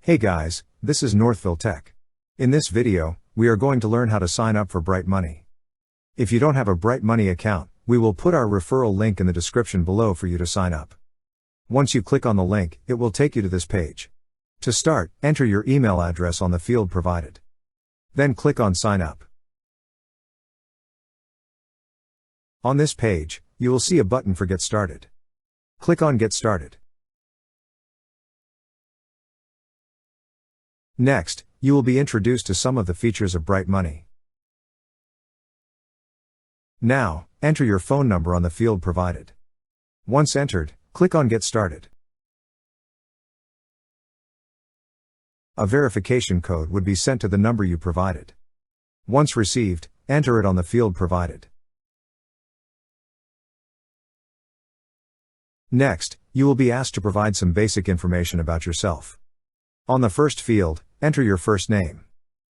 Hey guys, this is Northville Tech. In this video, we are going to learn how to sign up for Bright Money. If you don't have a Bright Money account, we will put our referral link in the description below for you to sign up. Once you click on the link, it will take you to this page. To start, enter your email address on the field provided. Then click on Sign Up. On this page, you will see a button for Get Started. Click on Get Started. Next, you will be introduced to some of the features of Bright Money. Now, enter your phone number on the field provided. Once entered, click on Get Started. A verification code would be sent to the number you provided. Once received, enter it on the field provided. Next, you will be asked to provide some basic information about yourself. On the first field, enter your first name.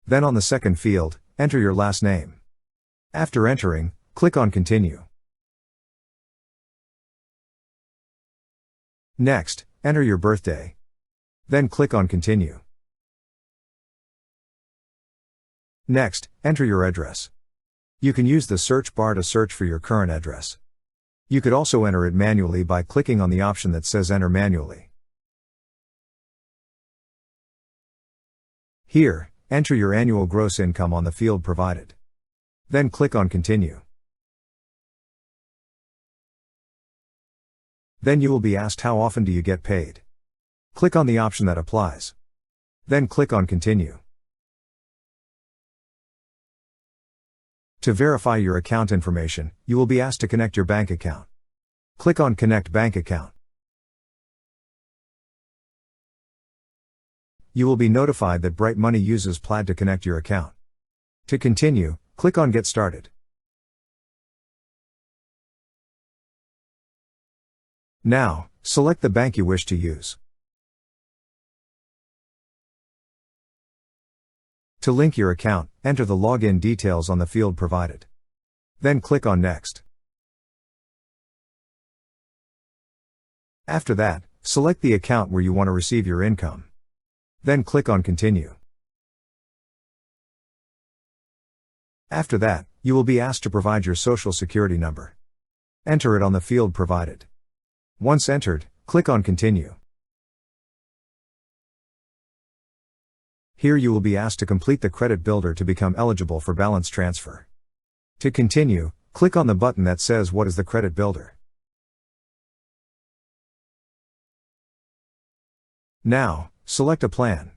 Then on the second field, enter your last name. After entering, click on Continue. Next, enter your birthday. Then click on Continue. Next, enter your address. You can use the search bar to search for your current address. You could also enter it manually by clicking on the option that says Enter Manually. Here, enter your annual gross income on the field provided. Then click on Continue. Then you will be asked how often do you get paid. Click on the option that applies. Then click on Continue. To verify your account information, you will be asked to connect your bank account. Click on Connect Bank Account. You will be notified that Bright Money uses Plaid to connect your account. To continue, click on Get Started. Now, select the bank you wish to use. To link your account, enter the login details on the field provided. Then click on Next. After that, select the account where you want to receive your income. Then click on Continue. After that, you will be asked to provide your social security number. Enter it on the field provided. Once entered, click on Continue. Here you will be asked to complete the credit builder to become eligible for balance transfer. To continue, click on the button that says What is the credit builder? Now, select a plan.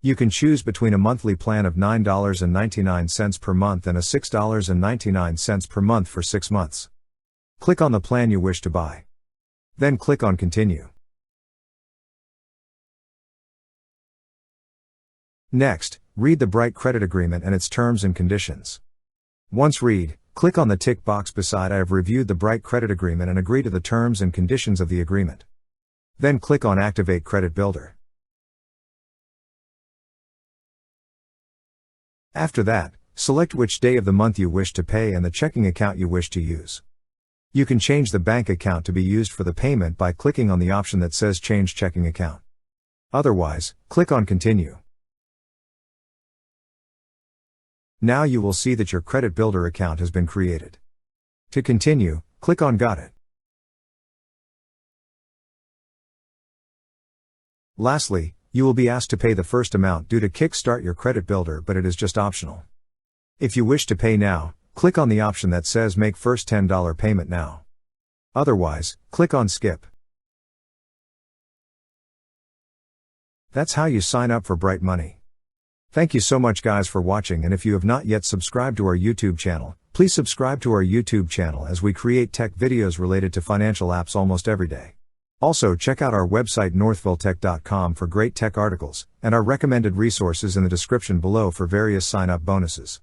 You can choose between a monthly plan of $9.99 per month and a $6.99 per month for 6 months. Click on the plan you wish to buy. Then click on Continue. Next, read the Bright Credit Agreement and its terms and conditions. Once read, click on the tick box beside I have reviewed the Bright Credit Agreement and agree to the terms and conditions of the agreement. Then click on Activate Credit Builder. After that, select which day of the month you wish to pay and the checking account you wish to use. You can change the bank account to be used for the payment by clicking on the option that says Change Checking Account. Otherwise, click on Continue. Now you will see that your credit builder account has been created. To continue, click on Got It. Lastly, you will be asked to pay the first amount due to kickstart your credit builder, but it is just optional. If you wish to pay now, click on the option that says Make First $10 Payment Now. Otherwise, click on Skip. That's how you sign up for Bright Money. Thank you so much guys for watching, and if you have not yet subscribed to our YouTube channel, please subscribe to our YouTube channel as we create tech videos related to financial apps almost every day. Also check out our website northvilletech.com for great tech articles, and our recommended resources in the description below for various sign-up bonuses.